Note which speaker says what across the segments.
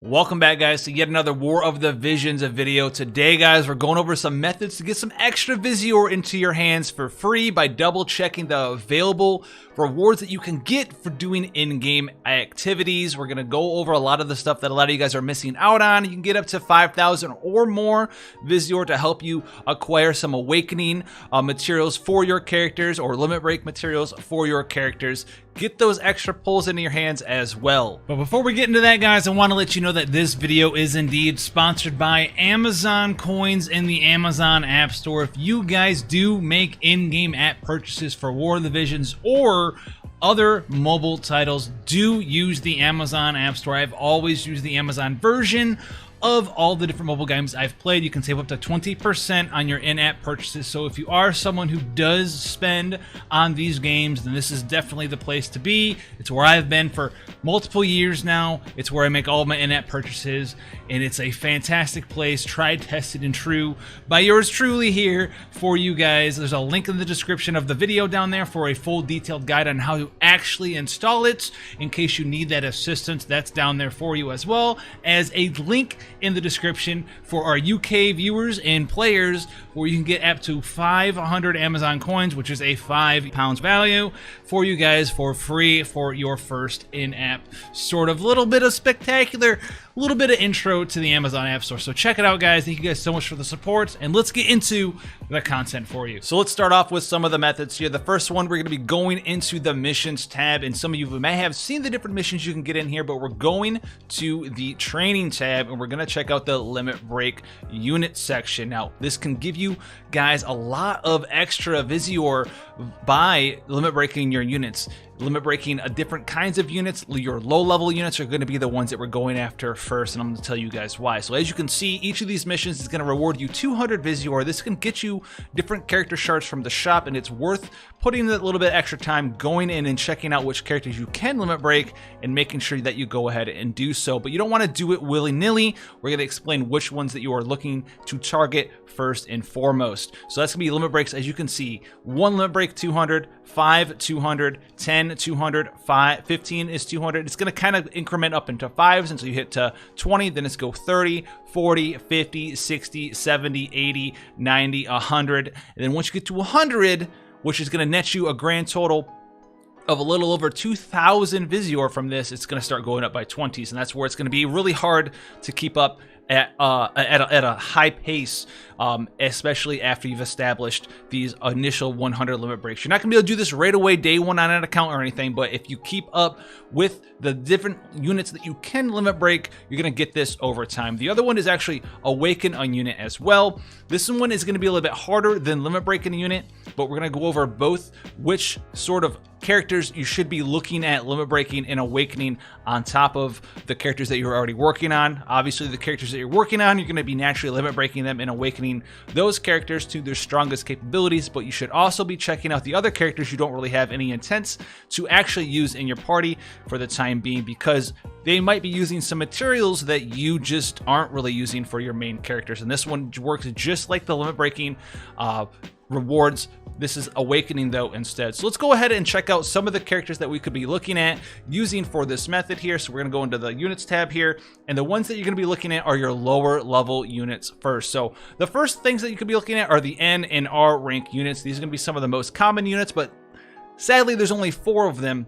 Speaker 1: Welcome back, guys, to yet another War of the Visions video. Today, guys, we're going over some methods to get some extra VISIORE into your hands for free by double checking the available rewards that you can get for doing in-game activities. We're going to go over a lot of the stuff that a lot of you guys are missing out on. You can get up to 5,000 or more VISIORE to help you acquire some awakening materials for your characters or limit break materials for your characters. Get those extra pulls into your hands as well. But before we get into that, guys, I want to let you know that this video is indeed sponsored by Amazon Coins in the Amazon App Store. If you guys do make in-game app purchases for War of the Visions or other mobile titles, do use the Amazon App Store. I've always used the Amazon version of all the different mobile games I've played. You can save up to 20% on your in-app purchases. So if you are someone who does spend on these games, then this is definitely the place to be. It's where I've been for multiple years now. It's where I make all of my in-app purchases, and it's a fantastic place, tried, tested, and true by yours truly here for you guys. There's a link in the description of the video down there for a full detailed guide on how to actually install it. In case you need that assistance, that's down there for you, as well as a link in the description for our UK viewers and players where you can get up to 500 Amazon coins, which is a £5 value for you guys for free for your first in-app sort of little bit of spectacular, little bit of intro to the Amazon App Store. So check it out, guys. Thank you guys so much for the support, and let's get into the content for you. So let's start off with some of the methods here. The first one, we're going to be going into the missions tab, and some of you may have seen the different missions you can get in here, but we're going to the training tab, and we're going to check out the limit break unit section. Now, this can give you guys a lot of extra VISIORE by limit breaking your units. Limit breaking different kinds of units. Your low level units are going to be the ones that we're going after first, and I'm going to tell you guys why. So as you can see, each of these missions is going to reward you 200 VISIORE. This can get you different character shards from the shop, and it's worth putting a little bit extra time going in and checking out which characters you can limit break and making sure that you go ahead and do so. But you don't want to do it willy-nilly. We're going to explain which ones that you are looking to target first and foremost. So that's going to be limit breaks. As you can see, 1 limit break 200, 5 200, 10 200, 15 is 200. It's going to kind of increment up into 5s until you hit to 20, then it's go 30, 40, 50, 60, 70, 80, 90, 100. And then once you get to 100, which is going to net you a grand total of a little over 2,000 VISIORE from this, it's going to start going up by 20s, and that's where it's going to be really hard to keep up at a high pace, especially after you've established these initial 100 limit breaks. You're not going to be able to do this right away, day one on an account or anything, but if you keep up with the different units that you can limit break, you're going to get this over time. The other one is actually awaken a unit as well. This one is going to be a little bit harder than limit breaking a unit, but we're going to go over both which sort of characters you should be looking at limit breaking and awakening on top of the characters that you're already working on. Obviously, the characters that you're working on, you're going to be naturally limit breaking them and awakening those characters to their strongest capabilities, but you should also be checking out the other characters you don't really have any intents to actually use in your party for the time being, because they might be using some materials that you just aren't really using for your main characters. And this one works just like the limit breaking rewards. This is awakening though instead. So let's go ahead and check out some of the characters that we could be looking at using for this method here. So we're going to go into the units tab here, and the ones that you're going to be looking at are your lower level units first. So the first things that you could be looking at are the N and R rank units. These are going to be some of the most common units, but sadly there's only 4 of them.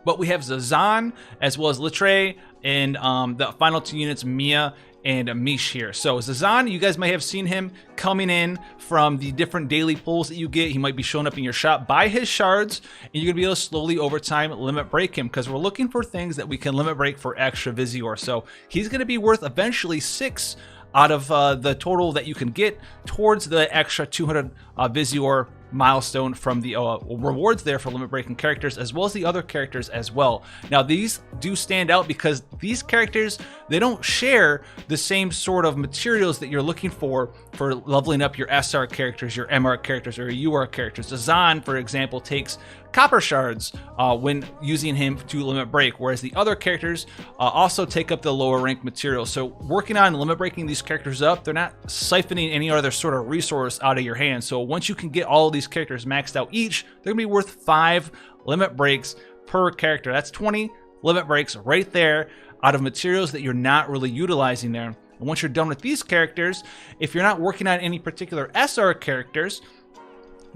Speaker 1: But we have Zazan as well as Litre, and the final 2 units, Mia and Mish here. So Zazan, you guys may have seen him coming in from the different daily pulls that you get. He might be showing up in your shop by his shards, and you're gonna be able to slowly over time limit break him, because we're looking for things that we can limit break for extra VISIORE. So he's gonna be worth eventually 6 out of the total that you can get towards the extra 200 VISIORE milestone from the rewards there for limit breaking characters, as well as the other characters as well. Now, these do stand out because these characters, they don't share the same sort of materials that you're looking for leveling up your SR characters, your MR characters, or your UR characters. Zazan, for example, takes copper shards when using him to limit break, whereas the other characters also take up the lower rank material. So working on limit breaking these characters up, they're not siphoning any other sort of resource out of your hand. So once you can get all of these characters maxed out each, they're gonna be worth 5 limit breaks per character. That's 20 limit breaks right there. out of materials that you're not really utilizing there. And once you're done with these characters, if you're not working on any particular SR characters,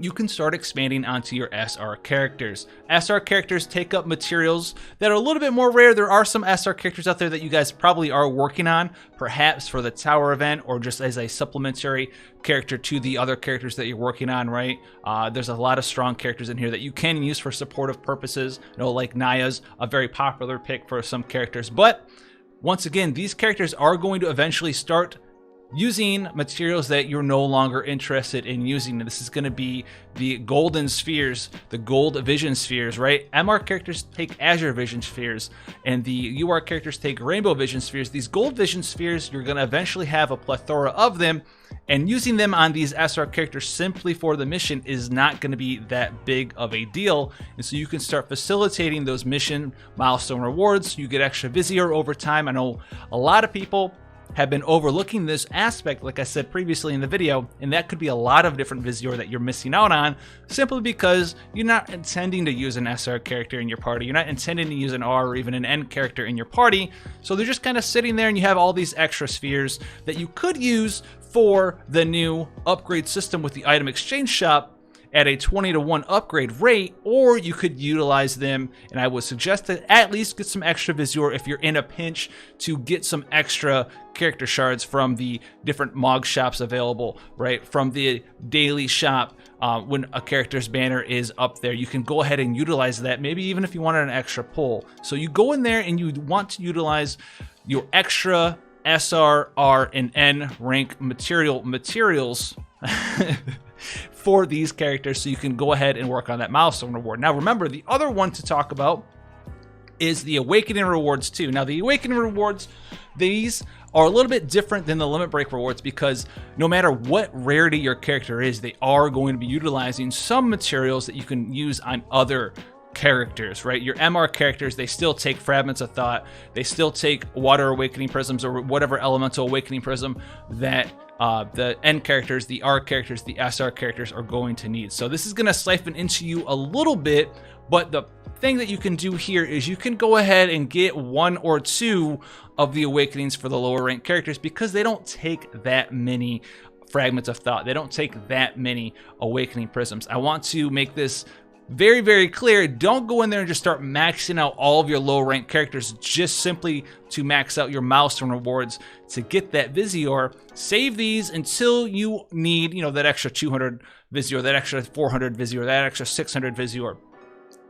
Speaker 1: you can start expanding onto your SR characters. SR characters take up materials that are a little bit more rare. There are some SR characters out there that you guys probably are working on, perhaps for the tower event or just as a supplementary character to the other characters that you're working on, right? There's a lot of strong characters in here that you can use for supportive purposes. You know, like Naya's a very popular pick for some characters. But once again, these characters are going to eventually start using materials that you're no longer interested in using. This is going to be the golden spheres, the gold vision spheres, right? MR characters take azure vision spheres, and the UR characters take rainbow vision spheres. These gold vision spheres, you're going to eventually have a plethora of them, and using them on these SR characters simply for the mission is not going to be that big of a deal. And so you can start facilitating those mission milestone rewards. You get extra VISIORE over time. I know a lot of people have been overlooking this aspect, like I said previously in the video, and that could be a lot of different VISIORE that you're missing out on simply because you're not intending to use an SR character in your party. You're not intending to use an R or even an N character in your party. So they're just kind of sitting there, and you have all these extra spheres that you could use for the new upgrade system with the item exchange shop at a 20-to-1 upgrade rate, or you could utilize them, and I would suggest that at least get some extra VISIORE if you're in a pinch to get some extra character shards from the different MOG shops available, right? From the daily shop, when a character's banner is up there, you can go ahead and utilize that, maybe even if you wanted an extra pull. So you go in there and you want to utilize your extra SR, R, and N rank materials for these characters, so you can go ahead and work on that milestone reward. Now remember, the other one to talk about is the awakening rewards too. Now the awakening rewards, these are a little bit different than the limit break rewards because no matter what rarity your character is, they are going to be utilizing some materials that you can use on other characters, right? Your MR characters, they still take fragments of thought, they still take water awakening prisms or whatever elemental awakening prism that the N characters, the R characters, the SR characters are going to need. So this is going to siphon into you a little bit, but the thing that you can do here is you can go ahead and get 1 or 2 of the awakenings for the lower rank characters because they don't take that many fragments of thought. They don't take that many awakening prisms. I want to make this very, very clear. Don't go in there and just start maxing out all of your low rank characters just simply to max out your milestone rewards to get that VISIORE. Save these until you need, you know, that extra 200 VISIORE, that extra 400 VISIORE, that extra 600 VISIORE,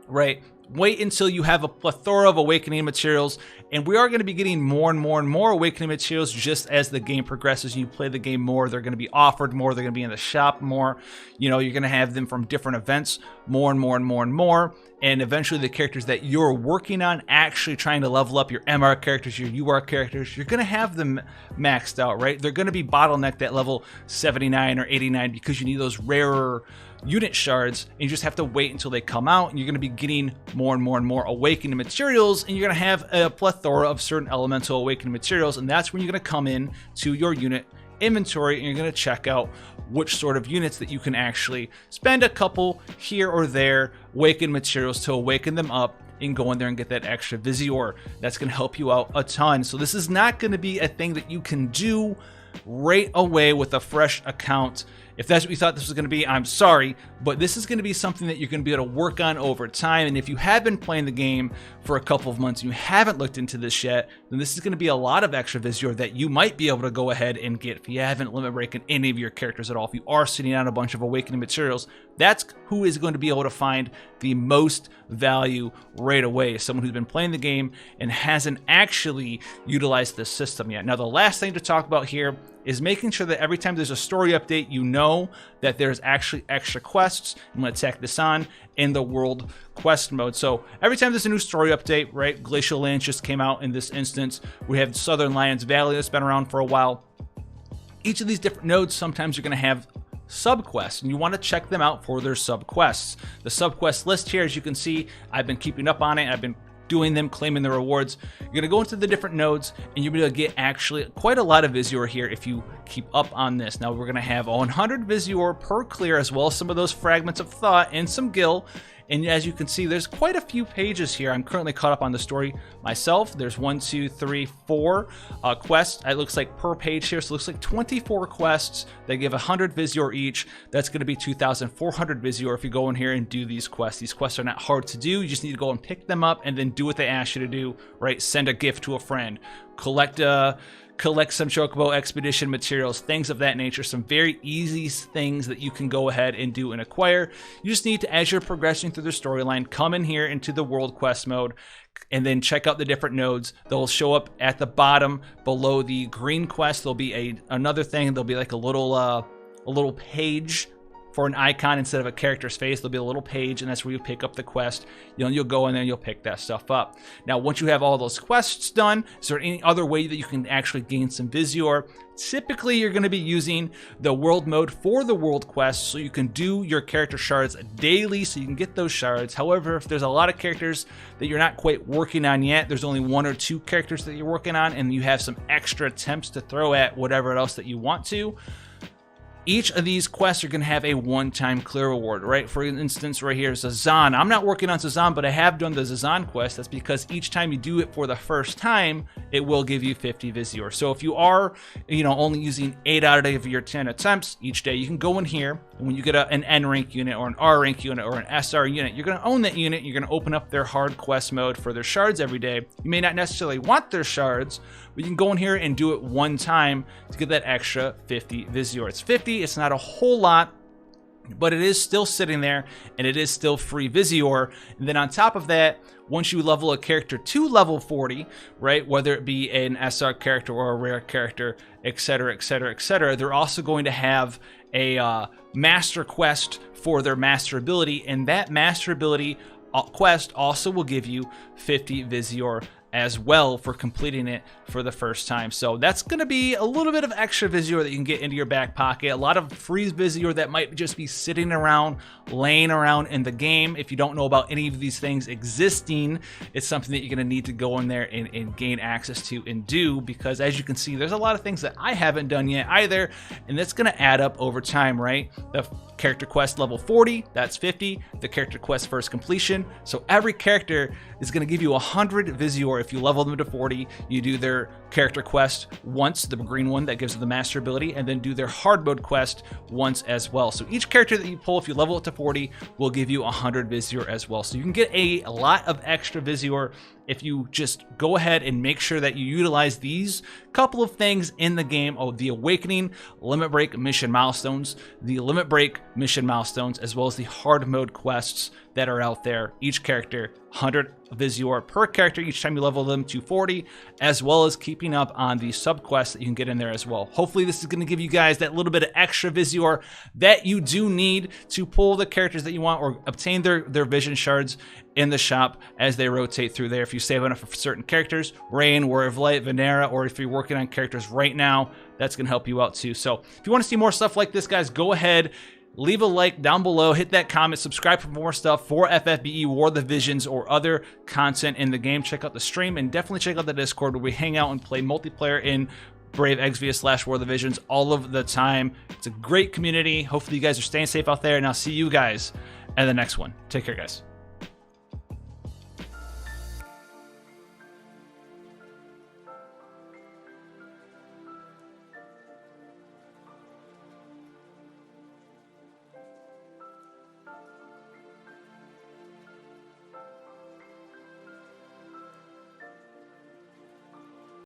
Speaker 1: right? Wait until you have a plethora of awakening materials, and we are going to be getting more and more and more awakening materials just as the game progresses. You play the game more, they're going to be offered more, they're going to be in the shop more. You know, you're going to have them from different events more and more and more and more, and eventually the characters that you're working on, actually trying to level up your MR characters, your UR characters, you're going to have them maxed out, right? They're going to be bottlenecked at level 79 or 89 because you need those rarer unit shards, and you just have to wait until they come out, and you're going to be getting more and more and more awakening materials, and you're going to have a plethora of certain elemental awakening materials, and that's when you're going to come in to your unit inventory and you're going to check out which sort of units that you can actually spend a couple here or there awaken materials to awaken them up and go in there and get that extra VISIORE. That's going to help you out a ton. So this is not going to be a thing that you can do right away with a fresh account. If that's what you thought this was going to be, I'm sorry, but this is going to be something that you're going to be able to work on over time. And if you have been playing the game for a couple of months and you haven't looked into this yet, then this is going to be a lot of extra VISIORE that you might be able to go ahead and get if you haven't limit breaking any of your characters at all. If you are sitting on a bunch of awakening materials, that's who is going to be able to find the most value right away. Someone who's been playing the game and hasn't actually utilized this system yet. Now, the last thing to talk about here is making sure that every time there's a story update, you know that there's actually extra quests. I'm going to tack this on in the world quest mode. So every time there's a new story update, right? Glacial Lands just came out in this instance. We have Southern Lions Valley that's been around for a while. Each of these different nodes, sometimes you're going to have subquests, and you want to check them out for their subquests. The subquest list here, as you can see, I've been keeping up on it. I've been doing them, claiming the rewards. You're going to go into the different nodes and you'll be able to get actually quite a lot of VISIORE here if you keep up on this. Now we're going to have 100 VISIORE per clear, as well as some of those fragments of thought and some gil. And as you can see, there's quite a few pages here. I'm currently caught up on the story myself. There's 1, 2, 3, 4 quests. It looks like per page here. So it looks like 24 quests. They give 100 VISIORE each. That's going to be 2,400 VISIORE if you go in here and do these quests. These quests are not hard to do. You just need to go and pick them up and then do what they ask you to do, right? Send a gift to a friend, collect some Chocobo expedition materials, things of that nature. Some very easy things that you can go ahead and do and acquire. You just need to, as you're progressing through the storyline, come in here into the world quest mode and then check out the different nodes. They'll show up at the bottom below the green quest. There'll be another thing. There'll be like a little page for an icon instead of a character's face. There'll be a little page, and that's where you pick up the quest. You'll go in there and you'll pick that stuff up. Now, once you have all those quests done, is there any other way that you can actually gain some VISIORE? Typically, you're going to be using the world mode for the world quests, so you can do your character shards daily, so you can get those shards. However, if there's a lot of characters that you're not quite working on yet, there's only 1 or 2 characters that you're working on, and you have some extra attempts to throw at whatever else that you want to, each of these quests are going to have a one-time clear reward, right? For instance, right here, Zazan. I'm not working on Zazan, but I have done the Zazan quest. That's because each time you do it for the first time, it will give you 50 VISIORE. So if you are, only using 8 out of your 10 attempts each day, you can go in here, and when you get an N rank unit or an R rank unit or an SR unit, you're going to own that unit. You're going to open up their hard quest mode for their shards every day. You may not necessarily want their shards, but you can go in here and do it one time to get that extra 50 VISIORE. It's 50. It's not a whole lot, but it is still sitting there, and it is still free VISIORE. And then on top of that, once you level a character to level 40, right, whether it be an SR character or a rare character, etc., etc., etc., they're also going to have a master quest for their master ability, and that master ability quest also will give you 50 VISIORE as well for completing it for the first time. So that's going to be a little bit of extra VISIORE that you can get into your back pocket. A lot of free VISIORE that might just be sitting around, laying around in the game. If you don't know about any of these things existing, it's something that you're going to need to go in there and gain access to and do, because as you can see, there's a lot of things that I haven't done yet either, and that's going to add up over time, right? The character quest level 40, that's 50. The character quest first completion. So every character is going to give you 100 VISIORE. If you level them to 40, you do their character quest once, the green one that gives you the master ability, and then do their hard mode quest once as well. So each character that you pull, if you level it to 40, will give you 100 VISIORE as well. So you can get a lot of extra VISIORE if you just go ahead and make sure that you utilize these couple of things in the game. Oh, the Awakening Limit Break mission milestones, the Limit Break mission milestones, as well as the hard mode quests that are out there. Each character, 100 VISIORE per character each time you level them to 40, as well as keeping up on the subquests that you can get in there as well. Hopefully this is going to give you guys that little bit of extra VISIORE that you do need to pull the characters that you want or obtain their vision shards in the shop as they rotate through there. If you save enough for certain characters, Rain, Warrior of Light, Venera, or if you're working on characters right now, that's going to help you out too. So if you want to see more stuff like this, guys, go ahead, leave a like down below, hit that comment, subscribe for more stuff for FFBE, War of the Visions, or other content in the game. Check out the stream and definitely check out the Discord where we hang out and play multiplayer in Brave Exvius / War of the Visions all of the time. It's a great community. Hopefully you guys are staying safe out there, and I'll see you guys in the next one. Take care, guys.